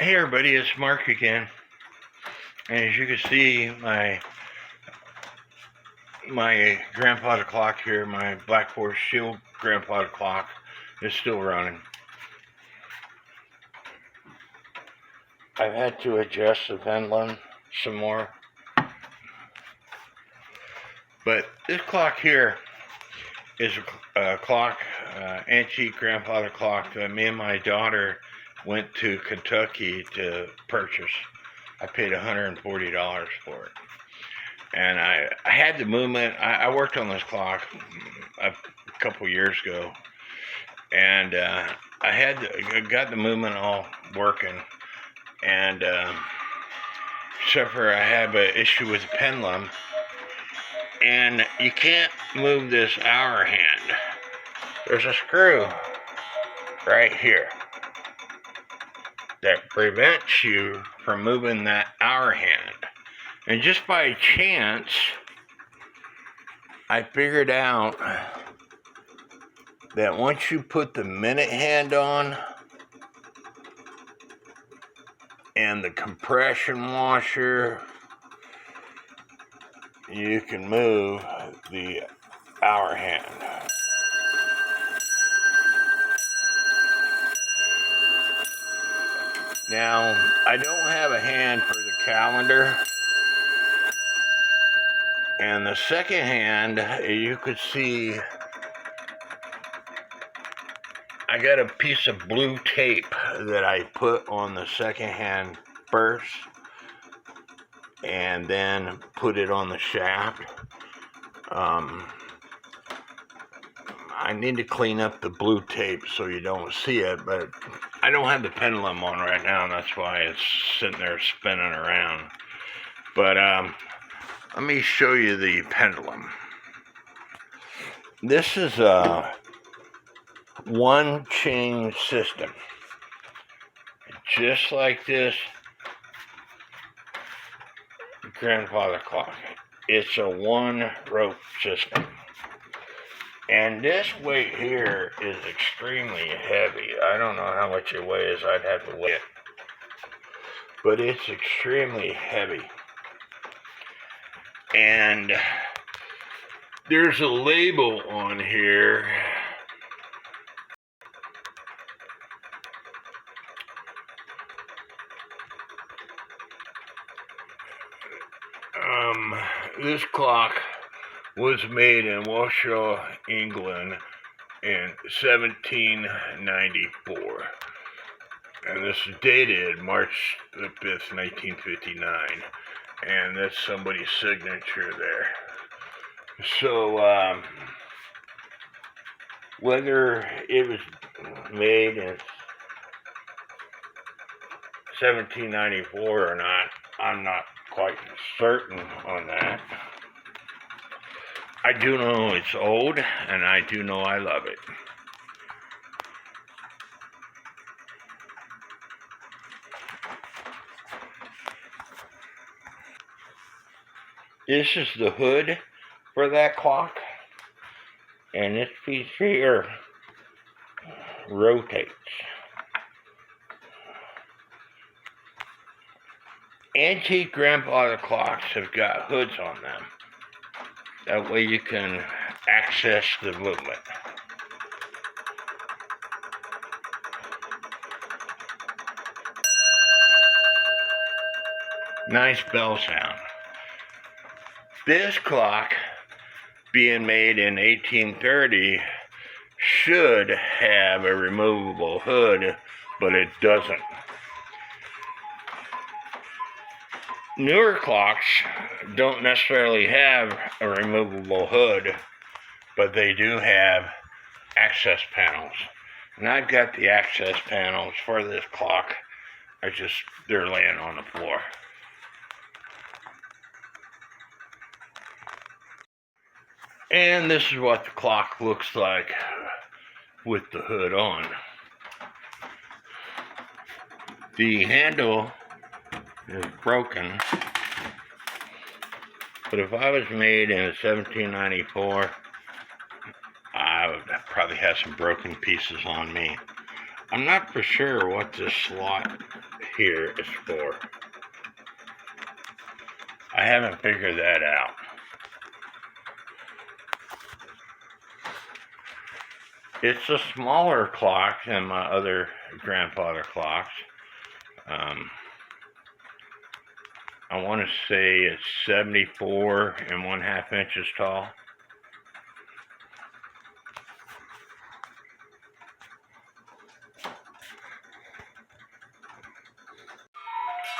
Hey everybody, it's Mark again. And as you can see, my grandfather clock here, my Black Forest Shield grandfather clock, is still running. I've had to adjust the pendulum some more. But this clock here is a clock, antique grandfather clock that me and my daughter went to Kentucky to purchase. I paid $140 for it. And I had the movement. I worked on this clock a couple years ago, and I got the movement all working, and except for I have an issue with the pendulum, and you can't move this hour hand. There's a screw right here that prevents you from moving that hour hand. And just by chance, I figured out that once you put the minute hand on and the compression washer, you can move the hour hand. Now, I don't have a hand for the calendar. And the second hand, you could see I got a piece of blue tape that I put on the second hand first and then put it on the shaft. I need to clean up the blue tape so you don't see it, but I don't have the pendulum on right now, and that's why it's sitting there spinning around. But let me show you the pendulum. This is a one chain system, just like this grandfather clock. It's a one rope system, and this weight here is extremely heavy. I don't know how much it weighs. I'd have to weigh it, but it's extremely heavy. And there's a label on here this clock was made in Walsall, England in 1794. And this is dated March the 5th, 1959. And that's somebody's signature there. So, whether it was made in 1794 or not, I'm not quite certain on that. I do know it's old, and I do know I love it. This is the hood for that clock, and this piece here rotates. Antique grandfather clocks have got hoods on them. That way you can access the movement. Nice bell sound. This clock, being made in 1830, should have a removable hood, but it doesn't. Newer clocks don't necessarily have a removable hood, but they do have access panels. And I've got the access panels for this clock. They're laying on the floor. And this is what the clock looks like with the hood on. The handle is broken, but if I was made in 1794, I would probably have some broken pieces on me. I'm not for sure what this slot here is for. I haven't figured that out. It's a smaller clock than my other grandfather clocks. I want to say it's 74 and 1/2 inches tall.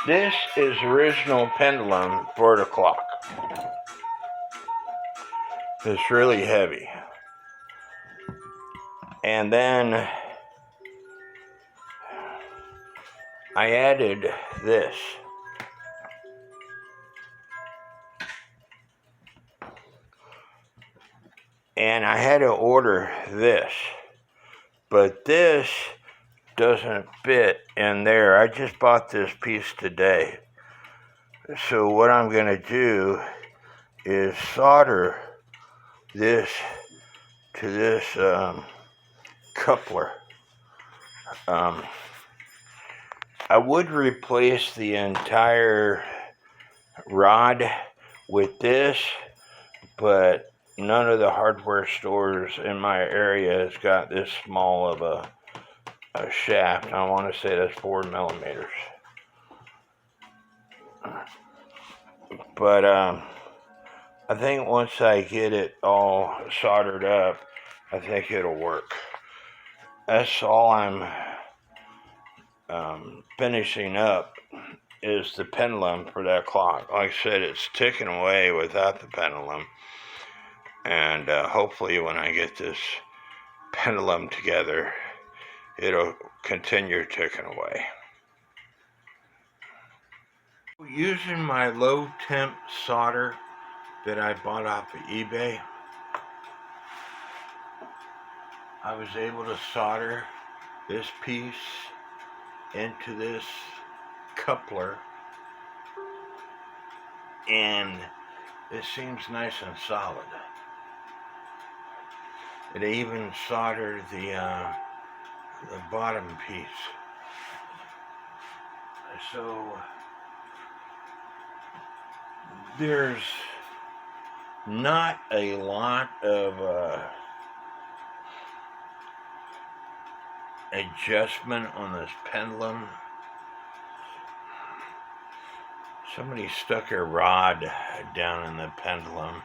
This is original pendulum for the clock. It's really heavy. And then I added this. And I had to order this. But this doesn't fit in there. I just bought this piece today. So what I'm going to do is solder this to this coupler. I would replace the entire rod with this, but none of the hardware stores in my area has got this small of a shaft. I want to say that's 4 millimeters. But I think once I get it all soldered up, I think it'll work. That's all I'm finishing up is the pendulum for that clock. Like I said, it's ticking away without the pendulum. And hopefully when I get this pendulum together, it'll continue ticking away. Using my low temp solder that I bought off of eBay, I was able to solder this piece into this coupler, and it seems nice and solid. It even soldered the bottom piece. So there's not a lot of adjustment on this pendulum. Somebody stuck a rod down in the pendulum.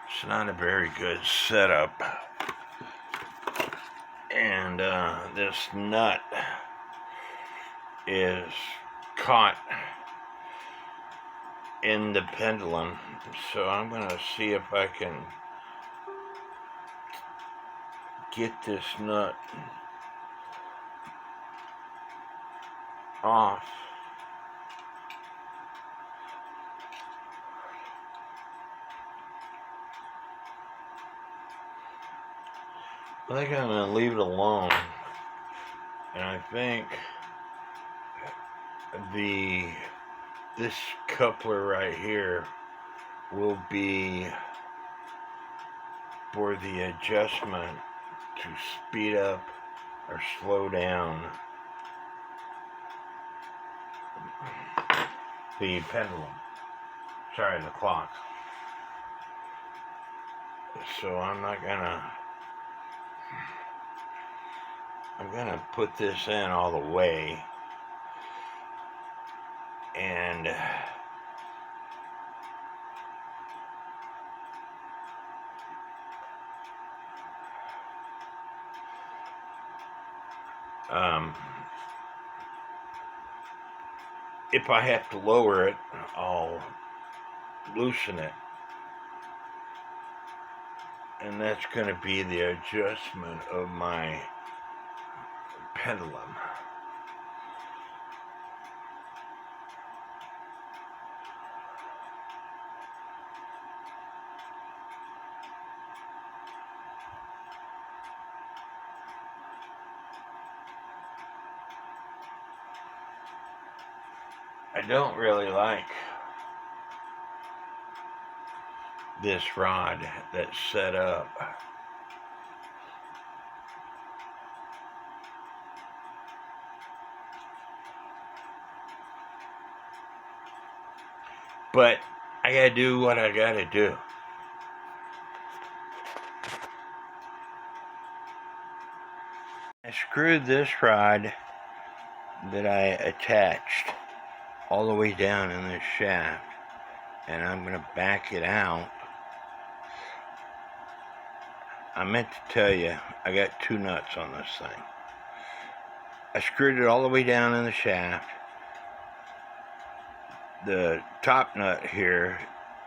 It's not a very good setup. And this nut is caught in the pendulum. So I'm going to see if I can get this nut off. I think I'm going to leave it alone, and I think this coupler right here will be for the adjustment to speed up or slow down the pendulum. Sorry, the clock. So I'm gonna put this in all the way, and if I have to lower it, I'll loosen it. And that's going to be the adjustment of my pendulum. I don't really like this rod that's set up. But I gotta do what I gotta do. I screwed this rod that I attached all the way down in this shaft, and I'm gonna back it out. I meant to tell you, I got 2 nuts on this thing. I screwed it all the way down in the shaft. The top nut here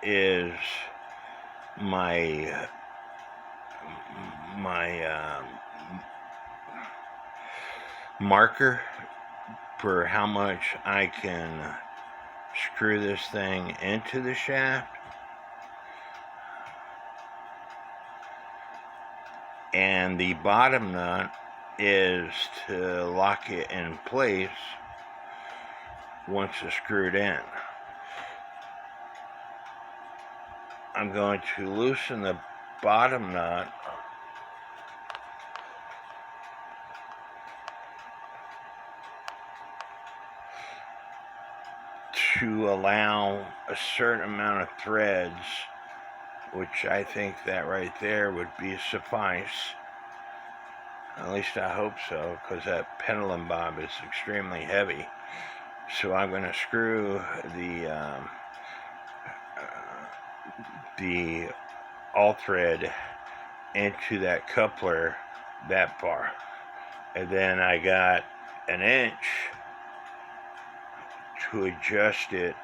is my marker for how much I can screw this thing into the shaft. And the bottom nut is to lock it in place once it's screwed in. I'm going to loosen the bottom nut to allow a certain amount of threads, which I think that right there would be suffice. At least I hope so, because that pendulum bob is extremely heavy. So I'm going to screw the all thread into that coupler that far, and then I got an inch to adjust it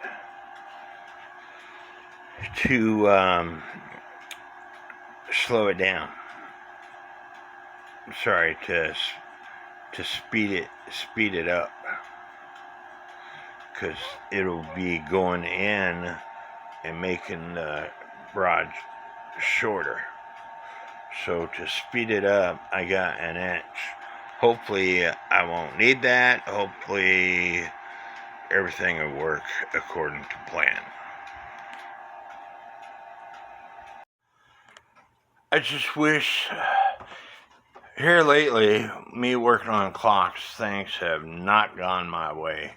to slow it down. Sorry, to speed it up, because it'll be going in and making the rod shorter. So to speed it up, I got an inch. Hopefully I won't need that. Hopefully everything will work according to plan. I just wish, here lately, me working on clocks, things have not gone my way.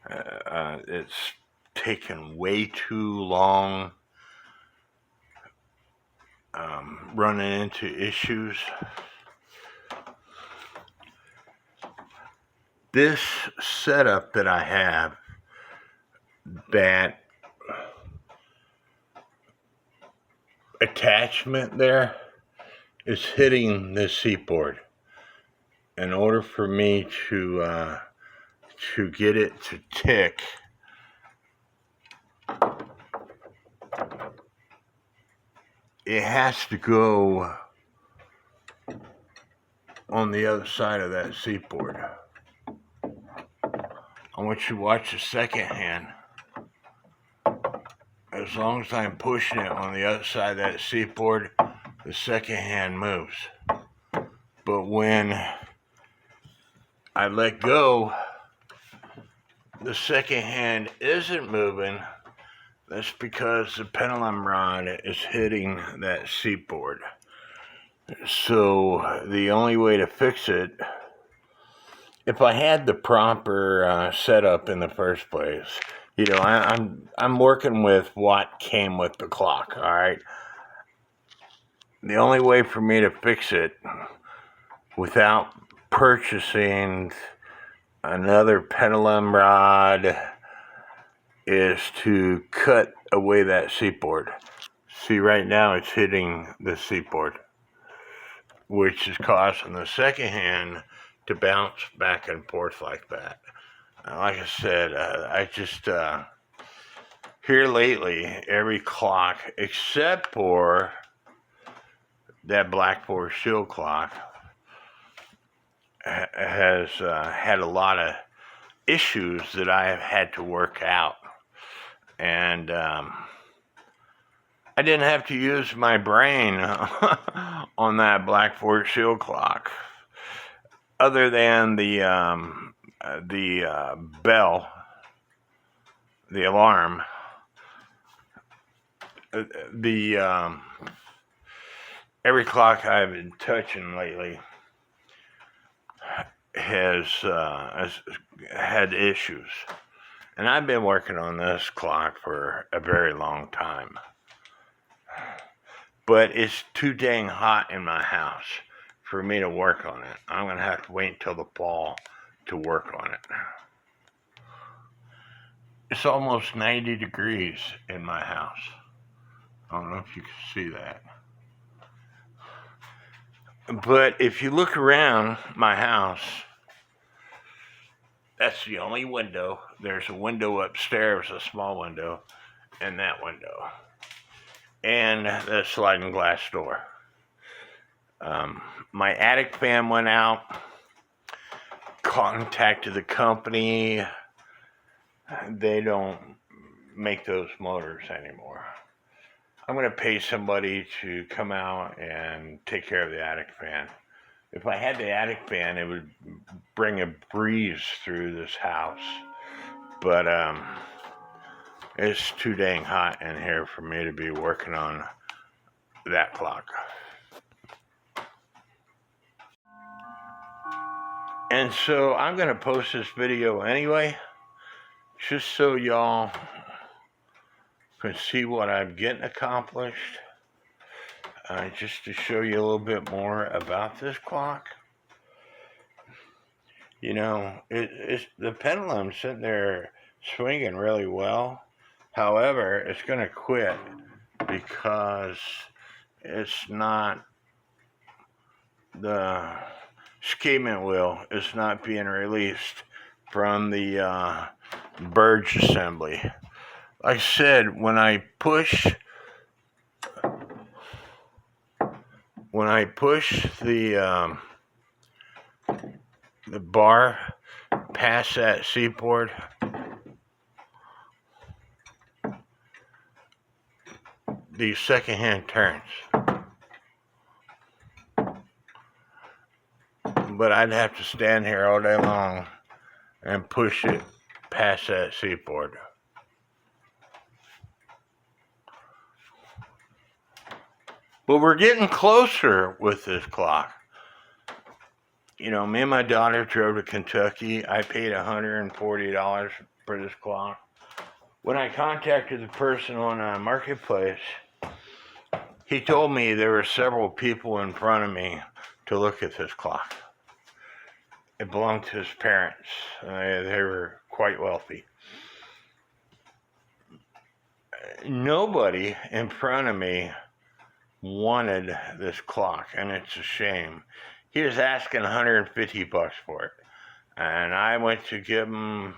It's taken way too long, running into issues. This setup that I have, that attachment there is hitting the seatboard. In order for me to get it to tick, it has to go on the other side of that seatboard. I want you to watch the second hand. As long as I'm pushing it on the other side of that seatboard, the second hand moves. But when I let go, the second hand isn't moving. That's because the pendulum rod is hitting that seatboard. So the only way to fix it, if I had the proper setup in the first place, you know, I'm working with what came with the clock. All right. The only way for me to fix it without purchasing another pendulum rod is to cut away that seatboard. See, right now it's hitting the seatboard, which is causing the second hand to bounce back and forth like that. Like I said, I just, here lately, every clock, except for that Black Forest Shield clock, has had a lot of issues that I have had to work out. And I didn't have to use my brain on that Black Forest Shield clock, other than the bell, the alarm, every clock I've been touching lately has had issues. And I've been working on this clock for a very long time. But it's too dang hot in my house for me to work on it. I'm going to have to wait until the fall to work on it. It's almost 90 degrees in my house. I don't know if you can see that. But if you look around my house, that's the only window. There's a window upstairs, a small window, and that window. And the sliding glass door. My attic fan went out. Contacted the company. They don't make those motors anymore. I'm going to pay somebody to come out and take care of the attic fan. If I had the attic fan, it would bring a breeze through this house. But it's too dang hot in here for me to be working on that clock. And so I'm going to post this video anyway, just so y'all can see what I'm getting accomplished. Just to show you a little bit more about this clock. You know, it's the pendulum's sitting there swinging really well. However, it's going to quit because it's not, the escapement wheel is not being released from the Burge assembly. Like I said, when I push the bar past that seatboard, the second hand turns. But I'd have to stand here all day long and push it past that seatboard. But we're getting closer with this clock. You know, me and my daughter drove to Kentucky. I paid $140 for this clock. When I contacted the person on Marketplace, he told me there were several people in front of me to look at this clock. It belonged to his parents. They were quite wealthy. Nobody in front of me wanted this clock, and it's a shame. He was asking $150 for it, and I went to give him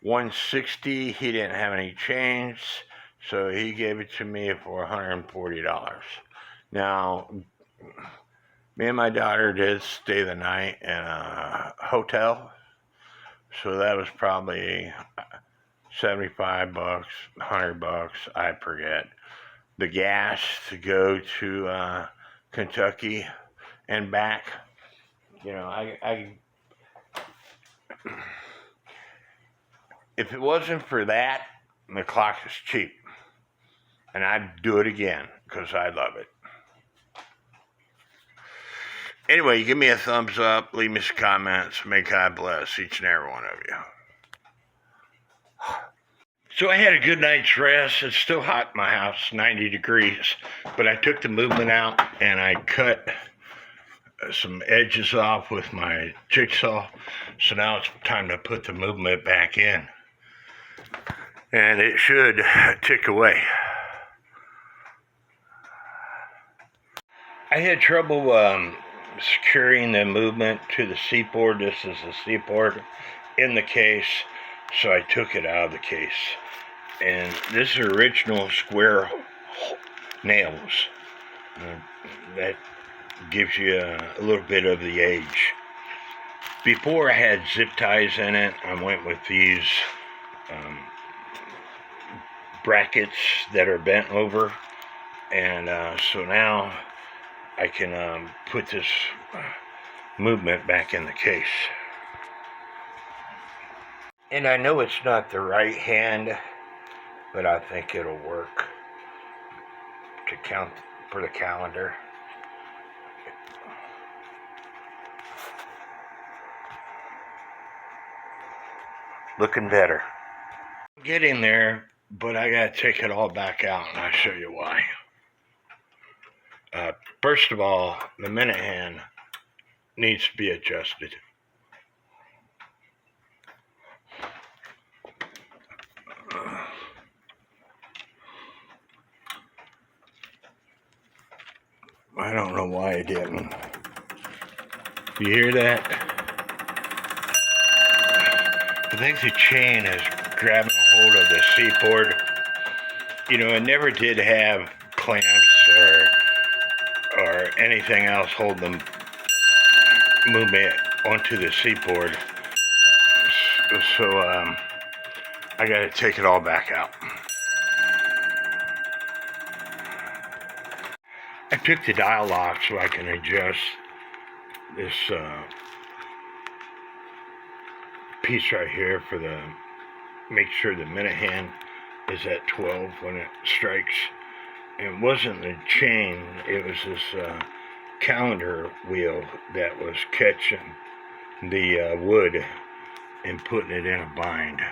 $160. He didn't have any change, so he gave it to me for $140. Now, me and my daughter did stay the night in a hotel, so that was probably $75, $100, I forget. The gas to go to Kentucky and back, you know, I if it wasn't for that, the clock is cheap, and I'd do it again because I love it. Anyway, give me a thumbs up, leave me some comments. May God bless each and every one of you. So I had a good night's rest. It's still hot in my house, 90 degrees. But I took the movement out and I cut some edges off with my jigsaw. So now it's time to put the movement back in. And it should tick away. I had trouble securing the movement to the seatboard. This is the seatboard in the case. So I took it out of the case. And this is original square nails. That gives you a little bit of the age. Before I had zip ties in it, I went with these brackets that are bent over. And so now I can put this movement back in the case. And I know it's not the right hand, but I think it'll work to count for the calendar. Looking better. Getting there, but I gotta take it all back out, and I'll show you why. First of all, the minute hand needs to be adjusted. I don't know why I didn't. You hear that? I think the chain is grabbing a hold of the seatboard. You know, it never did have clamps or anything else holding the movement onto the seatboard. So I gotta take it all back out. I took the dial lock so I can adjust this piece right here for the, make sure the minute hand is at 12 when it strikes. It wasn't the chain, it was this calendar wheel that was catching the wood and putting it in a bind.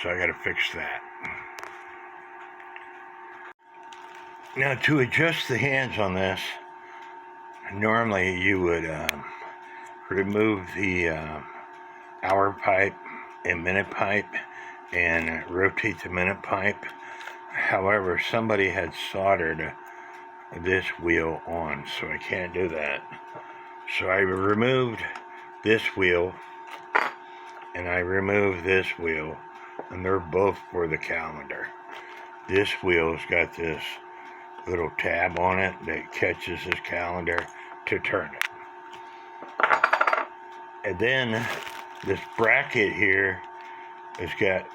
So I gotta fix that. Now, to adjust the hands on this, normally you would remove the hour pipe and minute pipe and rotate the minute pipe. However, somebody had soldered this wheel on, so I can't do that. So I removed this wheel and I removed this wheel, and they're both for the calendar. This wheel's got this little tab on it that catches this calendar to turn it. And then this bracket here has got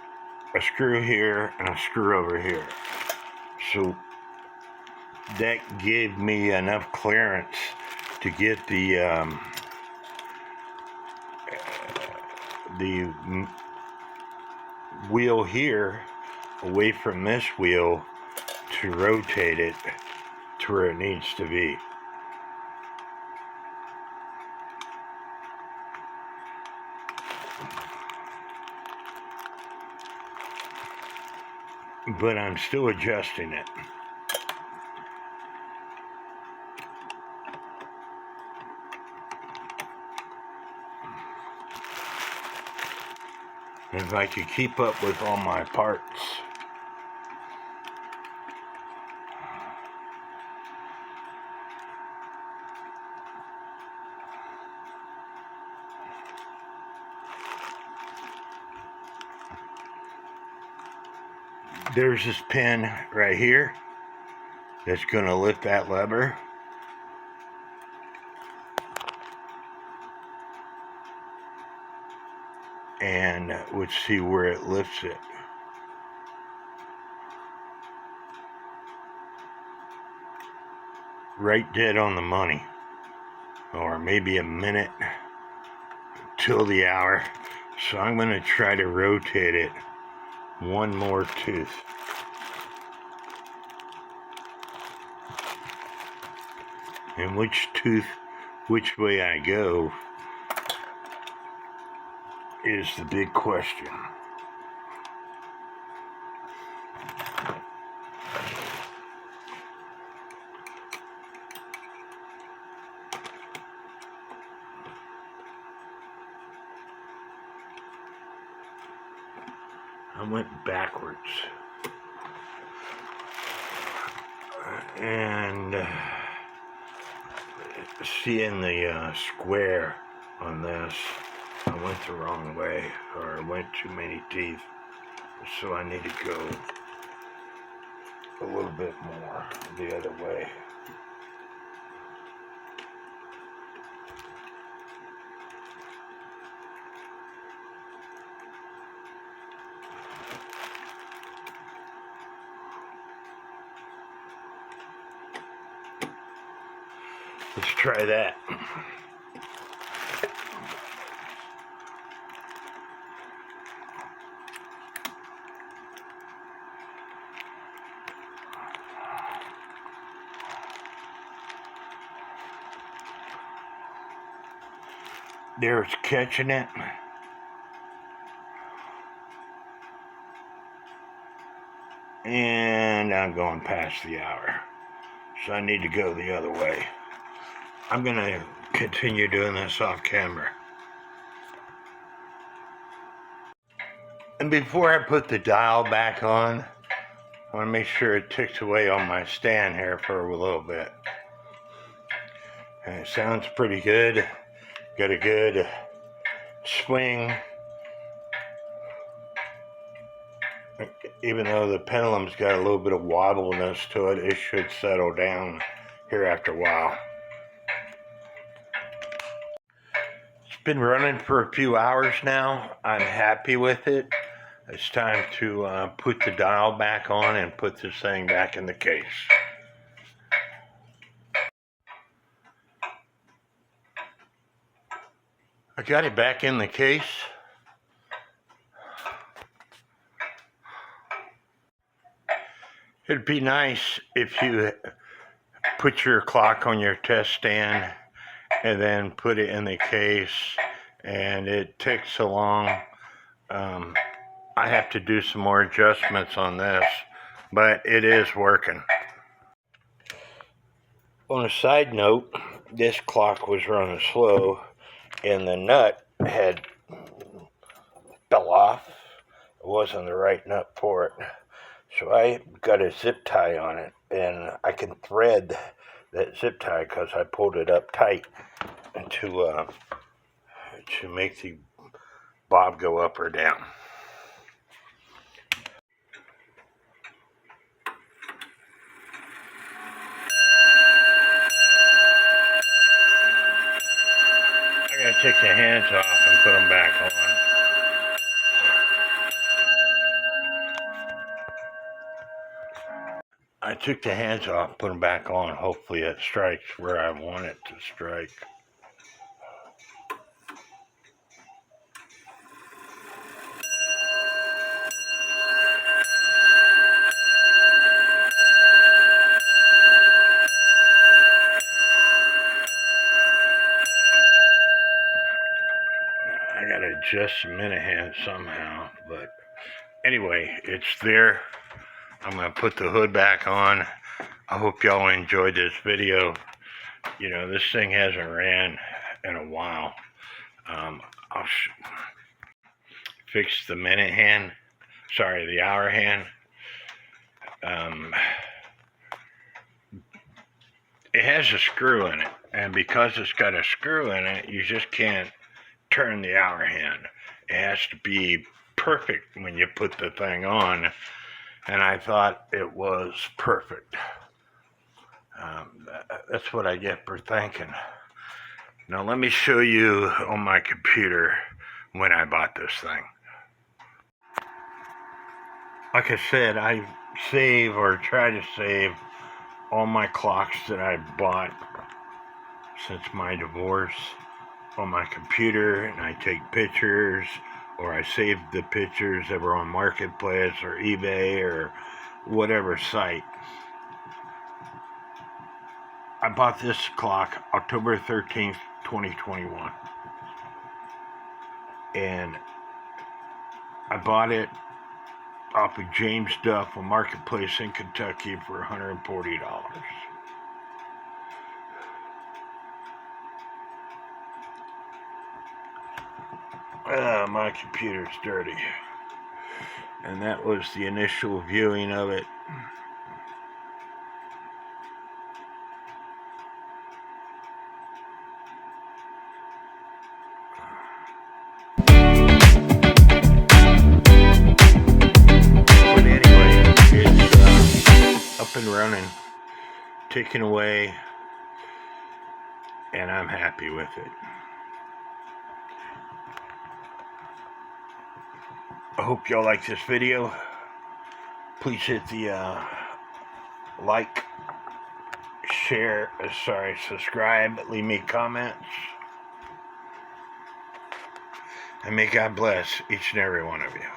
a screw here and a screw over here. So that gave me enough clearance to get the wheel here away from this wheel to rotate it to where it needs to be. But I'm still adjusting it. And if I could keep up with all my parts. There's this pin right here that's going to lift that lever. And let's see where it lifts it. Right dead on the money. Or maybe a minute till the hour. So I'm going to try to rotate it one more tooth. And which way I go is the big question. I went backwards. And seeing the square on this, I went the wrong way, or I went too many teeth. So I need to go a little bit more the other way. Let's try that. There's catching it. And I'm going past the hour. So I need to go the other way. I'm going to continue doing this off camera. And before I put the dial back on, I want to make sure it ticks away on my stand here for a little bit. And it sounds pretty good. Got a good swing. Even though the pendulum's got a little bit of wobbliness to it, it should settle down here after a while. It's been running for a few hours now. I'm happy with it. It's time to put the dial back on and put this thing back in the case. I got it back in the case. It'd be nice if you put your clock on your test stand and then put it in the case and it ticks along. I have to do some more adjustments on this, but it is working. On a side note, this clock was running slow and the nut had fell off. It wasn't the right nut for it. So I got a zip tie on it, and I can thread that zip tie because I pulled it up tight to make the bob go up or down. I gotta take the hands off and put them back on. I took the hands off, put them back on. Hopefully it strikes where I want it to strike. I gotta adjust the minute hand somehow, but anyway, it's there. I'm going to put the hood back on. I hope y'all enjoyed this video. You know, this thing hasn't ran in a while. I'll fix the minute hand. Sorry, the hour hand. It has a screw in it. And because it's got a screw in it, you just can't turn the hour hand. It has to be perfect when you put the thing on. And I thought it was perfect. That's what I get for thinking. Now let me show you on my computer when I bought this thing. Like I said, I save or try to save all my clocks that I bought since my divorce on my computer, and I take pictures, or I save the pictures that were on Marketplace or eBay or whatever site. I bought this clock October 13th, 2021. And I bought it off of James Duff on Marketplace in Kentucky for $140. My computer's dirty. And that was the initial viewing of it. But anyway, it's up and running, ticking away, and I'm happy with it. I hope y'all like this video. Please hit the like, share, subscribe, leave me comments. And may God bless each and every one of you.